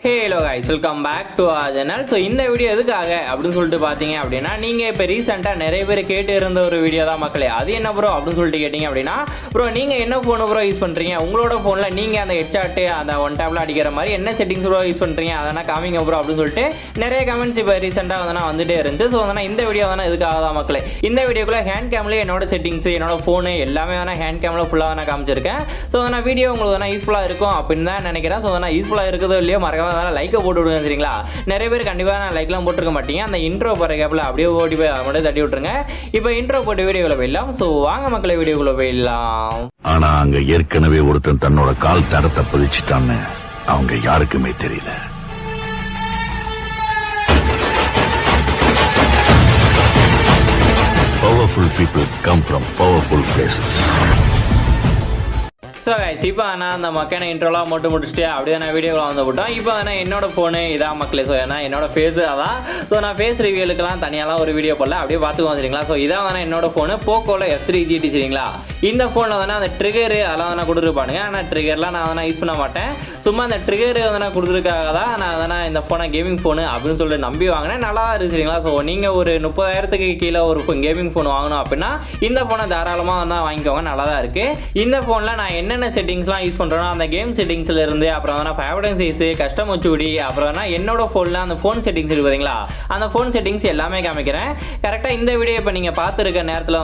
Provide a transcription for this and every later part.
Hello guys, welcome back to our channel. So இந்த video எதுக்காக அப்படின்னு சொல்லிட்டு பார்த்தீங்க அப்படின்னா, நீங்கள் இப்போ ரீசெண்டாக நிறைய பேர் கேட்டு இருந்த ஒரு வீடியோ தான் மக்களே. அது என்ன ப்ரோ அப்படின்னு சொல்லிட்டு கேட்டிங்க அப்படின்னா, ப்ரோ நீங்கள் என்ன ஃபோனு ப்ரோ யூஸ் பண்ணுறீங்க, உங்களோட ஃபோனில் நீங்கள் அந்த ஹெட்சாட்டு அந்த ஒன் டேப்பில் அடிக்கிற மாதிரி என்ன செட்டிங்ஸ் ப்ரோ யூஸ் பண்ணுறீங்க, அதெல்லாம் காமிங்க ப்ரோ அப்படின்னு சொல்லிட்டு நிறைய கமெண்ட்ஸ் இப்போ ரீசெண்டாக வந்துட்டே இருந்துச்சு. ஸோ இந்த வீடியோ எதுக்காக தான் மக்களே, இந்த வீடியோக்குள்ளே ஹேண்ட் கேம்லேயே என்னோட செட்டிங்ஸ், என்னோட ஃபோனு எல்லாமே ஹேண்ட் கேமில் ஃபுல்லாக காமிச்சிருக்கேன். ஸோ வீடியோ உங்களுக்கு யூஸ்ஃபுல்லாக இருக்கும் அப்படின்னு தான் நினைக்கிறேன். ஸோ யூஸ்ஃபுல்லாக இருக்குதோ இல்லையோ மறக்காம லைக்கை போட்டு விடுங்க சரிங்களா. நிறைய பேர் கண்டிப்பாக நான் லைக்லாம் போட்டுருக்க மாட்டீங்க. அந்த இன்ட்ரோ போகிற கேப்பில் அப்படியே ஓடி போய் மட்டும் தட்டி விட்டுருங்க. இப்போ இன்ட்ரோ போட்டு வீடியோக்குள்ள போயிடலாம். ஸோ வாங்க மக்களை வீடியோக்குள்ள போயிடலாம். ஆனா அங்க ஏற்கனவே ஒருத்தன் தன்னோட கால் தடத்தை பதிச்சுட்டான்னு அவங்க யாருக்குமே தெரியல. Powerful people come from powerful places. So guys, இப்போ அந்த மக்கான இன்ட்ரோலாம் மட்டும் முடிச்சுட்டு அப்படியே நான் வீடியோவில் வந்துவிட்டோம். இப்போ என்னோட ஃபோனு இதான் மக்களே. ஸோ என்னோட ஃபேஸு அதான். ஸோ நான் ஃபேஸ் ரிவியூலுக்குலாம் தனியாலாம் ஒரு வீடியோ போடல, அப்படியே பார்த்துக்கோ சரிங்களா. ஸோ இதான் என்னோட ஃபோனு போக்கோவில் F3 GT சரிங்களா. இந்த ஃபோனில் அந்த ட்ரிகரு அதெல்லாம் கொடுத்துருப்பானுங்க. ஆனால் ட்ரிகர்லாம் நான் யூஸ் பண்ண மாட்டேன். சும்மா அந்த ட்ரிகரு கொடுத்துருக்காக தான் நான் இந்த ஃபோனை கேமிங் ஃபோனு அப்படின்னு சொல்லிட்டு நம்பி வாங்கினேன். நல்லா இருக்குது சரிங்களா. ஸோ நீங்கள் ஒரு 30,000க்கு கீழே ஒரு கேமிங் ஃபோன் வாங்கணும் அப்படின்னா இந்த ஃபோனை தாராளமாக வாங்கிக்கோங்க, நல்லா தான் இருக்குது. இந்த ஃபோனில் நான் என்னென்ன செட்டிங்ஸ்லாம் யூஸ் பண்ணுறோன்னா, அந்த கேம் செட்டிங்ஸில் இருந்து அப்புறம் ஃபேவரட் சைஸு, கஸ்டம் HUD, அப்புறம் என்னோட ஃபோனில் அந்த ஃபோன் செட்டிங்ஸ் இருக்குது பார்த்தீங்களா, அந்த ஃபோன் செட்டிங்ஸ் எல்லாமே காமிக்கிறேன். கரெக்டாக இந்த வீடியோ இப்போ நீங்கள் பார்த்துருக்க நேரத்தில்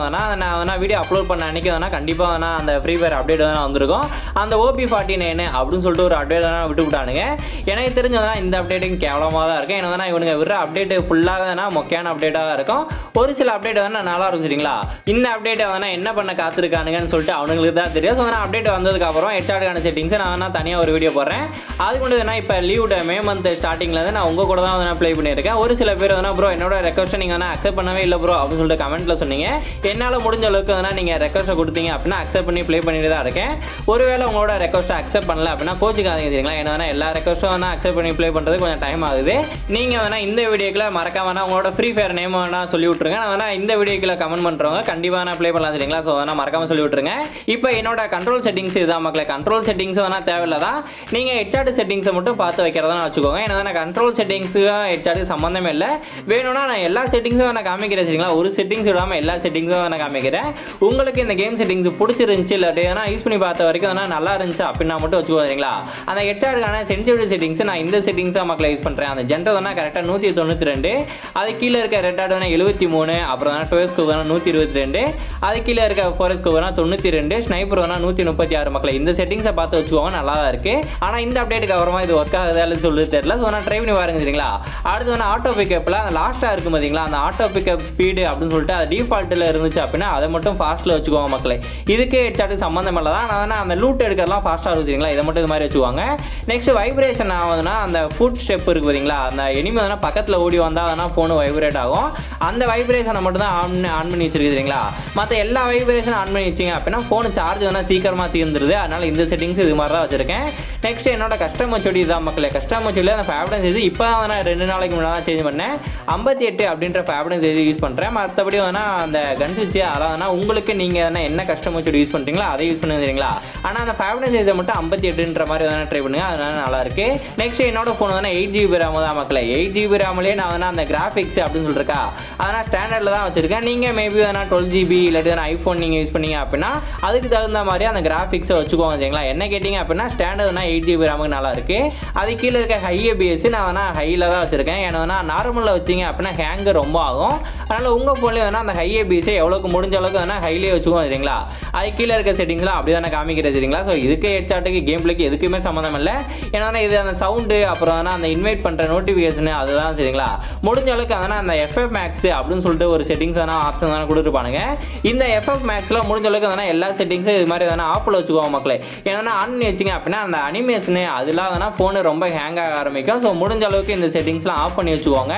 நான் வீடியோ அப்லோட் பண்ண அன்றைக்கி கண்டிப்பாக அந்த ஃப்ரீ ஃபயர் அப்டேட் வந்திருக்கும். அந்த OP49 அப்படின்னு சொல்லிட்டு ஒரு அப்டேட் விட்டு விட்டானுங்க. எனக்கு தெரிஞ்சதுனா இந்த அப்டேட்டிங் கேவலமாக தான் இருக்கும். ஏன்னா இவனுங்க விடுற அப்டேட் ஃபுல்லாக மொக்கையான அப்டேட்டாக தான் இருக்கும். ஒரு சில அப்டேட் நல்லா இருக்கும் சரிங்களா. இந்த அப்டேட்டை என்ன பண்ண காத்திருக்கானுங்கன்னு சொல்லிட்டு அவனுங்களுக்கு தான் தெரியும். ஸோ அப்டேட் வந்ததுக்கப்புறம் ஹெட்சாட்டுக்கான செட்டிங்ஸை நான் தனியாக ஒரு வீடியோ போடுறேன். அதுக்கு மட்டும் இப்போ லீவ் மே மந்த் ஸ்டார்டிங்லேருந்து நான் உங்கள் கூட தான் ப்ளே பண்ணியிருக்கேன். ஒரு சில பேர் ப்ரோ என்னோட ரெக்வஸ்ட்டை நீங்கள் அக்செப்ட் பண்ணவே இல்லை ப்ரோ அப்படின்னு சொல்லிட்டு கமெண்ட்டில் சொன்னீங்க. என்னால் முடிஞ்ச அளவுக்கு நீங்கள் ரெக்வஸ்ட்டை கொடுத்தீங்க அப்படின்னா அக்செப்ட் பண்ணி ப்ளே பண்ணிட்டு தான் இருக்கேன். ஒருவேளை உங்களோட ரெக்வஸ்ட்டை அக்செப்ட் பண்ணல அப்படின்னா கோச்சிக்காதீங்க சரிங்களா. ஏன்னா எல்லா ரெக்வஸ்ட்டும் அக்செப்ட் பண்ணி ப்ளே பண்ணுறது கொஞ்சம் டைம் ஆகுது. நீங்கள் இந்த வீடியோக்குள்ள மறக்காம உங்களோட ஃப்ரீ ஃபயர் நேம் சொல்லி விட்ருங்க. நான் இந்த வீடியோக்குள்ள கமெண்ட் பண்ணுறவங்க கண்டிப்பாக நான் ப்ளே பண்ணலாம் சரிங்களா. ஸோ மறக்காம சொல்லி விட்ருங்க. இப்போ என்னோட கண்ட்ரோல் செட்டிங்ஸ் இதுதான் மக்களே. கண்ட்ரோல் செட்டிங்ஸ் தேவையில்லை தான். நீங்கள் ஹெட்சாட் செட்டிங்ஸை மட்டும் பார்த்து வைக்கிறதா வச்சுக்கோங்க. ஏன்னா கண்ட்ரோல் செட்டிங்ஸுக்கும் ஹெட்சாட்டுக்கு சம்மந்தமே இல்லை. வேணும்னா நான் எல்லா செட்டிங்ஸும் காமிக்கிறேன் சரிங்களா. ஒரு செட்டிங்ஸ் விடாமல் எல்லா செட்டிங்ஸும் காமிக்கிறேன். உங்களுக்கு இந்த கேம் செட்டிங்ஸ் பிடிச்சிருந்துச்சு இல்லை யூஸ் பண்ணி பார்த்த வரைக்கும் நல்லா இருந்துச்சு அப்படின்னா மட்டும் வச்சுக்கோ சரிங்களா. அந்த ஹெட்சாட்டுக்கான சென்சிட்டிவிட்டி செட்டிங்ஸ் நான் இந்த செட்டிங்ஸாக மக்களை யூஸ் பண்ணுறேன். அந்த ஜென்ரல் கரெக்டாக 192, அது கீழே இருக்க ரெட் ஆட் 73, அப்புறம் டுவெல் ஸ்கோப் 122, அது கீழே இருக்க ஃபாரஸ்ட் ஸ்கோப் 92, ஸ்னைப்பர் 136 மக்களை. இந்த செட்டிங்ஸை பார்த்து வச்சுக்கோங்க, நல்லா தான் இருக்கு. ஆனால் இந்த அப்டேட்டுக்கு அப்புறமா இது ஒர்க் ஆகுதான்னு சொல்லி தெரியல. ஸோ ட்ரை பண்ணி பாருங்க சரிங்களா. அடுத்து ஆட்டோ பிக்கப்பில் அந்த லாஸ்ட்டாக இருக்கும் பார்த்தீங்களா, அந்த ஆட்டோ பிக்கப் ஸ்பீடு அப்படின்னு சொல்லிட்டு அது டிஃபால்ட்டில் இருந்துச்சு அப்படின்னா அதை மட்டும் ஃபாஸ்ட்டில் வச்சுக்கோங்க மக்களே. இதுக்கு ஹெட்சாட்டுக்கு சம்மந்தம் இல்லை தான். அந்த லூட் எடுக்கிறலாம் ஃபாஸ்ட்டாக இருக்கும் சரிங்களா. இதை மட்டும் இது மாதிரி வச்சுக்குவாங்க. நெக்ஸ்ட் வைப்ரேஷன் ஆகுதுன்னா அந்த ஃபுட் ஸ்டெப் இருக்குது பார்த்தீங்களா, அந்த எனிமி பக்கத்தில் ஓடி வந்தால் ஃபோனு வைப்ரேட் ஆகும். அந்த வைப்ரேஷனை மட்டும் தான் ஆன் பண்ணி வச்சிருக்கு சரிங்களா. மற்ற எல்லா வைப்ரேஷன் ஆன் பண்ணி வச்சிங்க அப்படின்னா ஃபோனு சார்ஜ் சீக்கிரமாக தீர்ந்துருது. அதனால் இந்த செட்டிங்ஸ் இது மாதிரி தான் வச்சிருக்கேன். நெக்ஸ்ட் என்னோட கஸ்டம் HUD தான் மக்களே. கஸ்டம் HUD அந்த ஃபேவரட் சைஸ் இப்போ தான் 2 நாளைக்கு முன்னாடி தான் சேஞ்ச் பண்ணேன். 58 அப்படின்ற ஃபேவரட் சைஸ் யூஸ் பண்ணுறேன். மற்றபடி அந்த கன் சுவிட்ச் அதான் உங்களுக்கு நீங்கள் என்ன கஸ்டம் HUD யூஸ் பண்ணுறீங்களா அதை யூஸ் பண்ணி சரிங்களா. ஆனால் அந்த ஃபேவரட் சைஸை மட்டும் 58ன்ற மாதிரி ட்ரை பண்ணுங்க, அதனால நல்லா இருக்கு. நெக்ஸ்ட் என்னோட ஃபோன் 8GB RAM தான் மக்களே. 8GB RAMலேயே நான் அந்த கிராஃபிக்ஸ் அப்படின்னு சொல்லிருக்கா அதனால் ஸ்டாண்டர்டில் தான் வச்சிருக்கேன். நீங்கள் மேபி 12GB இல்லாட்டி ஐஃபோன் நீங்கள் யூஸ் பண்ணீங்க அப்படின்னா அதுக்கு தகுந்த மாதிரி அந்த கிராஃபிக்ஸை வச்சுக்கோங்க சரிங்களா. என்ன கேட்டிங்க அப்படின்னா ஸ்டாண்டர்ட்னா 8GB RAM நல்லா இருக்கு. அது கீழே இருக்க ஹை ABS நான் ஹையில் தான் வச்சிருக்கேன். ஏன்னா நார்மலில் வச்சிங்க அப்படின்னா ஹேங்கு ரொம்ப ஆகும். அதனால் உங்கள் ஃபோன்லேயே அந்த ஹை ABS எவ்வளோக்கு முடிஞ்ச அளவுக்கு ஹைலேயே வச்சுக்கோங்க சரிங்களா. அது கீழே இருக்க செட்டிங்ஸ்லாம் அப்படி தானே காமிக்கிறது சரிங்களா. ஸோ இதுக்கு ஹெட்சாட்டுக்கு கேம் பிளேக்கு எதுக்குமே சம்மந்தம் இல்லை. ஏன்னா இது அந்த சவுண்டு அப்புறம் அந்த இன்வைட் பண்ணுற நோட்டிஃபிகேஷன் அதுதான் சரிங்களா. முடிஞ்ச அளவுக்கு அந்த FF Max அப்படின்னு சொல்லிட்டு ஒரு செட்டிங்ஸ் ஆப்ஷன் கொடுத்துருப்பானுங்க. இந்த FF Maxல முடிஞ்ச அளவுக்கு எல்லா செட்டிங்ஸும் இது மாதிரி ஆஃபில் வச்சுக்குவோம் மக்களே. ஏன்னா ஆன் பண்ணி வச்சிங்க அப்படின்னா அந்த அனிமேஷனு அதெல்லாம் ஃபோனு ரொம்ப ஹேங் ஆக ஆரம்பிக்கும். ஸோ முடிஞ்ச அளவுக்கு இந்த செட்டிங்ஸ்லாம் ஆஃப் பண்ணி வச்சுக்கோங்க.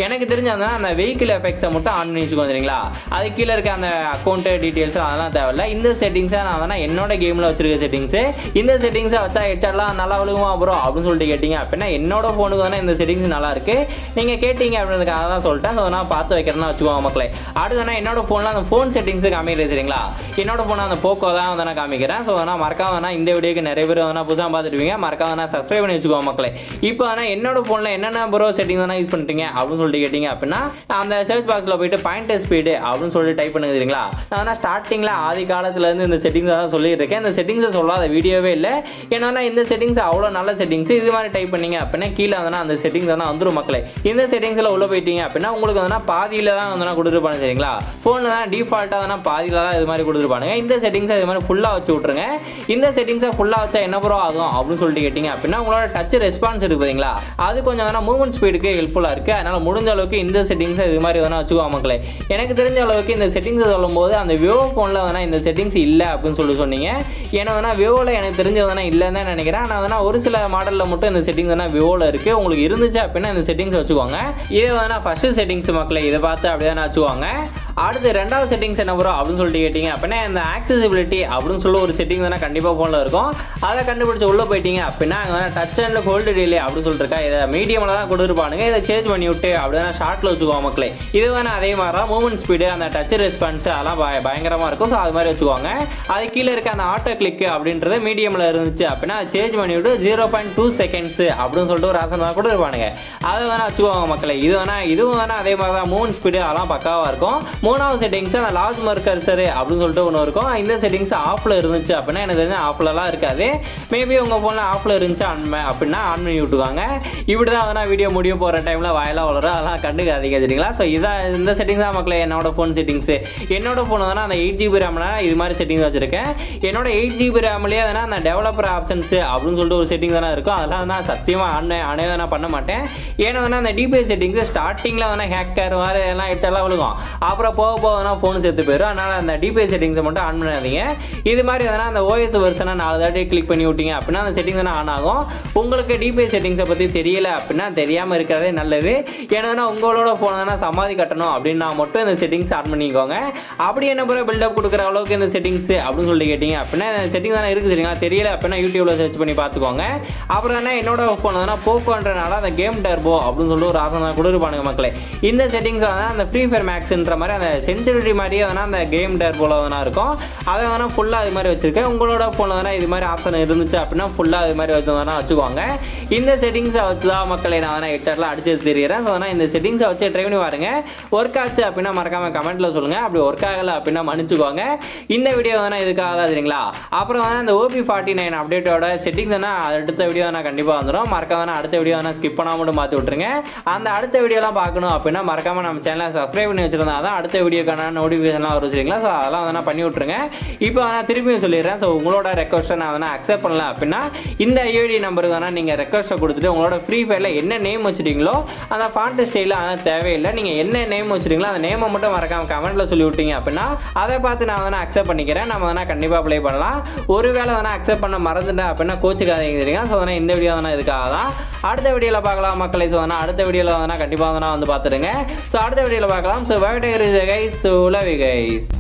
எனக்கு தெரிஞ்சதுனா அந்த வெஹிக்கிள் எஃபெக்ட்ஸை மட்டும் ஆன் பண்ணி வச்சுக்கோங்க சரிங்களா. அது கீழே இருக்க அந்த அக்கௌண்ட்டு டீட்டெயில்ஸ் அதெல்லாம் தேவையில்லை. இந்த செட்டிங்ஸை நான் என்னோட கேமில் வச்சிருக்க செட்டிங்ஸு. இந்த செட்டிங்ஸை வச்சா ஹெட்சாட்லாம் நல்லா விழுகுமா ப்ரோ அப்படின்னு சொல்லிட்டு கேட்டிங்க அப்படின்னா என்னோட ஃபோனுக்கு இந்த செட்டிங்ஸ் நல்லா இருக்கு. நீங்கள் கேட்டிங்க அப்படின்றதுக்காக தான் சொல்லிட்டேன். ஸோ நான் பார்த்து வைக்கிறேன்னா வச்சுக்கோங்க மக்களே. அடுத்து என்னோட ஃபோனில் அந்த ஃபோன் செட்டிங்ஸு காமிக்கிறது சரிங்களா. என்னோட ஃபோனை அந்த போக்கோ தான் காமிக்கிறேன். ஸோ ஸோ ஆனால் மறக்காம இந்த வீடியோக்கு நிறைய பேர் புதுசாக பார்த்துருவீங்க, மறக்காம சப்ஸ்கிரைப் பண்ணி வச்சுக்கோங்க மக்களே. இப்போ என்னோட ஃபோனில் என்னென்ன ப்ரோ செட்டிங்ஸ் யூஸ் பண்ணிட்டீங்க அப்படின்னு சொல்லிட்டு கேட்டிங்க அப்படின்னா அந்த சர்ச் பாக்ஸில் போயிட்டு பாயிண்டர் ஸ்பீடு அப்படின்னு சொல்லிட்டு டைப் பண்ணுங்க தெரியுங்களா. நான் ஸ்டார்டிங்கில் ஆதி காலத்துலேருந்து இந்த செட்டிங்ஸை தான் சொல்லிட்டு இருக்கேன். இந்த செட்டிங்ஸை சொல்லாத வீடியோவே இல்லை. ஏன்னா இந்த செட்டிங்ஸ் அவ்வளோ நல்ல செட்டிங்ஸ். இது மாதிரி டைப் பண்ணீங்க அப்படின்னா கீழே அந்த செட்டிங்ஸ் வந்துடும் மக்களே. இந்த செட்டிங்ஸில் உள்ள போயிட்டீங்க அப்படின்னா உங்களுக்கு பாதியில் தான் கொடுத்துருப்பாங்க சரிங்களா. ஃபோனில் தான் டிஃபால்ட்டாக பாதியில் தான் இது மாதிரி கொடுத்துருப்பானுங்க. இந்த செட்டிங்ஸை இது மாதிரி ஃபுல்லாக வச்சு விட்ருங்க. இந்த செட்டிங்ஸை ஃபுல்லாக வச்சா என்ன ப்ரோ ஆகும் அப்படின்னு சொல்லிட்டு கேட்டிங்க அப்படின்னா உங்களோட டச் ரெஸ்பான்ஸ் இருக்குது பார்த்தீங்களா, அது கொஞ்சம் மூவ்மெண்ட் ஸ்பீடுக்கு ஹெல்ப்ஃபுல்லாக இருக்குது. அதனால் முடிஞ்ச அளவுக்கு இந்த செட்டிங்ஸை இது மாதிரி வச்சுக்குவோம் மக்களே. எனக்கு தெரிஞ்ச அளவுக்கு இந்த செட்டிங்ஸை சொல்லும்போது அந்த விவோ ஃபோனில் இந்த செட்டிங்ஸ் இல்லை அப்படின்னு சொன்னீங்க. ஏன்னா விவோவில் எனக்கு தெரிஞ்சது இல்லைன்னு தான் நினைக்கிறேன். ஆனால் ஒரு சில மாடலில் மட்டும் இந்த செட்டிங்ஸ் விவோவில் இருக்குது. உங்களுக்கு இருந்துச்சு அப்படின்னா இந்த செட்டிங்ஸ் வச்சுக்கோங்க. இது ஃபஸ்ட்டு செட்டிங்ஸ் மக்களே, இதை பார்த்து அப்படியே வச்சுக்குவாங்க. அடுத்து ரெண்டாவது செட்டிங்ஸ் என்ன வரும் அப்படின்னு சொல்லிட்டு கேட்டிங்க அப்படின்னா இந்த ஆக்சசிபிலிட்டி அப்படின்னு சொல்லி ஒரு செட்டிங் கண்டிப்பாக ஃபோனில் இருக்கும். அதை கண்டுபிடிச்சி உள்ளே போயிட்டீங்க அப்படின்னா அங்கே டச் அண்ட் ஹோல்டு டிலே அப்படின்னு சொல்லிட்டு இருக்கா. இதை மீடியமில் தான் கொடுத்துருப்பானுங்க. இதை சேஞ்ச் பண்ணி விட்டு அப்படின்னா ஷார்ட்டில் வச்சுக்குவோம் மக்களே. இது அதே மாதிரி தான் மூவ்மெண்ட் ஸ்பீடு அந்த டச் ரெஸ்பான்ஸ் அதெல்லாம் பயங்கரமாக இருக்கும். ஸோ அது மாதிரி வச்சுக்குவாங்க. அது கீழே இருக்க அந்த ஆட்டோ கிளிக் அப்படின்றது மீடியமில் இருந்துச்சு அப்படின்னா அதை சேஞ்ச் பண்ணி விட்டு 0.2 செகண்ட்ஸ் அப்படின்னு சொல்லிட்டு ஒரு ஆசன் தான் கொடுத்துருப்பானுங்க. அதை வச்சுக்குவாங்க மக்களே. இதுவும் அதே மாதிரி தான் மூவ்மெண்ட் ஸ்பீடு அதெல்லாம் பக்காவாக இருக்கும். மூணாவது செட்டிங்ஸ் அந்த லார்ஜ் மார்க்கர்சர் அப்படின்னு சொல்லிட்டு ஒன்று இருக்கும். இந்த செட்டிங்ஸ் ஆஃபில் இருந்துச்சு அப்படின்னா எனக்கு தெரிஞ்ச ஆஃப்லலாம் இருக்காது. மேபி உங்கள் ஃபோனில் ஆஃபில் இருந்துச்சு அப்படின்னா ஆன் பண்ணி விட்டுவாங்க. இப்படி தான் வீடியோ முடியும் போகிற டைமில் வாயெல்லாம் வளரும், அதெல்லாம் கண்டுக்காதீங்க சரிங்களா. ஸோ இதான் இந்த செட்டிங்ஸ் தான் மக்களே என்னோட ஃபோன் செட்டிங்ஸு. என்னோட ஃபோன் அந்த 8GB ரேம்னா இது மாதிரி செட்டிங்ஸ் வச்சுருக்கேன். என்னோட 8GB ரேம்லேயே அந்த டெவலப்பர் ஆப்ஷன்ஸ் அப்படின்னு சொல்லிட்டு ஒரு செட்டிங் தானே இருக்கும். அதெல்லாம் நான் சத்தியமாக ஆனே பண்ண மாட்டேன். ஏன்னா அந்த டிபிஐ செட்டிங்ஸ் ஸ்டார்டிங்கில் ஹேக்கர் மாதிரி எல்லாம் எச்செல்லாம் விழுகும். அப்புறம் போக ஃபோன் சேர்த்து போயிடும். அதனால் அந்த டிபிஐ செட்டிங்ஸை மட்டும் ஆன் பண்ணாதீங்க. இது மாதிரி அந்த ஓஎஸ் வெர்ஷனை 4 தாட்டி கிளிக் பண்ணி விட்டீங்க அப்படின்னா அந்த செட்டிங்ஸ் ஆன் ஆகும். உங்களுக்கு டிபிஐ செட்டிங்ஸை பற்றி தெரியல அப்படின்னா தெரியாமல் இருக்கிறதே நல்லது. ஏன்னா உங்களோட ஃபோனை சமாதி கட்டணும் அப்படின்னா மட்டும் இந்த செட்டிங்ஸ் ஆன் பண்ணிக்கோங்க. அப்படி என்ன பிறகு பில்டப் கொடுக்குற அளவுக்கு இந்த செட்டிங்ஸ் அப்படின்னு சொல்லி கேட்டிங்க அப்படின்னா இந்த செட்டிங் இருக்குது சரிங்களா. தெரியல அப்படின்னா யூடியூப்ல சர்ச் பண்ணி பார்த்துக்கோங்க. அப்புறம் என்னோட ஃபோன் போக்கோன்றனால அந்த கேம் டர்போ அப்படின்னு சொல்லிட்டு ஒரு ஆசை கொடுத்துருப்பானுங்க மக்களே. இந்த செட்டிங்ஸ் அந்த ஃப்ரீ ஃபயர் மேக்ஸ்ன்ற மாதிரி அந்த சென்சிட்டிவிட்டி மாதிரியே அந்த கேம் டர்போல இருக்கும். அதை ஃபுல்லாக இது மாதிரி வச்சிருக்கேன். உங்களோட ஃபோனில் இது மாதிரி ஆப்ஷன் இருந்துச்சு அப்படின்னா ஃபுல்லாக இது மாதிரி வச்சுக்கோங்க. இந்த செட்டிங்ஸை வச்சு தான் மக்களை நான் ஹெட்செட்லாம் அடிச்சு தெரியுறேன். ஸோ இந்த செட்டிங்ஸை வச்சு ட்ரை பண்ணி பாருங்க. ஒர்க் ஆச்சு அப்படின்னா மறக்காம கமெண்ட்டில் சொல்லுங்கள். அப்படி ஒர்க் ஆகலை அப்படின்னா மன்னிச்சுக்கோங்க. இந்த வீடியோ இதுக்காக தான் சரிங்களா. அப்புறம் இந்த OP49 அப்டேட்டோட செட்டிங்ஸ் அடுத்த வீடியோ கண்டிப்பாக வந்துடும். மறக்காம அடுத்த வீடியோ ஸ்கிப் பண்ணாமல் மட்டும் பார்த்து விட்ருங்க. அந்த அடுத்த வீடியோலாம் பார்க்கணும் அப்படின்னா மறக்காம நம்ம சேனலை சப்ஸ்கிரைப் பண்ணி வச்சிருந்தா தான் அடுத்த வீடியோக்கான நோட்டிஃபிகேஷன்லாம் வரும் சரிங்களா. ஸோ அதெல்லாம் பண்ணி விட்ருங்க. இப்போ திருப்பியும் சொல்லிடுறேன். ஸோ உங்களோட ரெக்வஸ்ட்டை நான் அக்செப்ட் பண்ணல அப்படின்னா இந்த ஐடி நம்பருக்கு நீங்கள் ரெக்வஸ்ட்டை கொடுத்துட்டு உங்களோட ஃப்ரீ ஃபயரில் என்ன நேம் வச்சுட்டீங்களோ அந்த ஃபாண்ட் ஸ்டைலில் அதெல்லாம் தேவையில்லை. நீங்கள் என்ன நேம் வச்சுட்டீங்களோ அந்த நேமை மட்டும் மறக்காம கமெண்ட்டில் சொல்லி விட்டீங்க அப்படின்னா அதை பார்த்து நான் அக்செப்ட் பண்ணிக்கிறேன். நம்ம கண்டிப்பாக ப்ளே பண்ணலாம். ஒருவேளை அக்செப்ட் பண்ண மறந்துட்டேன் அப்படின்னா கோச்சுக்காதீங்க சரிங்களா. ஸோ இந்த வீடியோ இதுக்காக தான். அடுத்த வீடியோவில் பார்க்கலாம் மக்களை. ஸோ அடுத்த வீடியோவில் கண்டிப்பாக பார்த்துடுங்க. ஸோ அடுத்த வீடியோவில் பார்க்கலாம். So bye guys. So love you guys.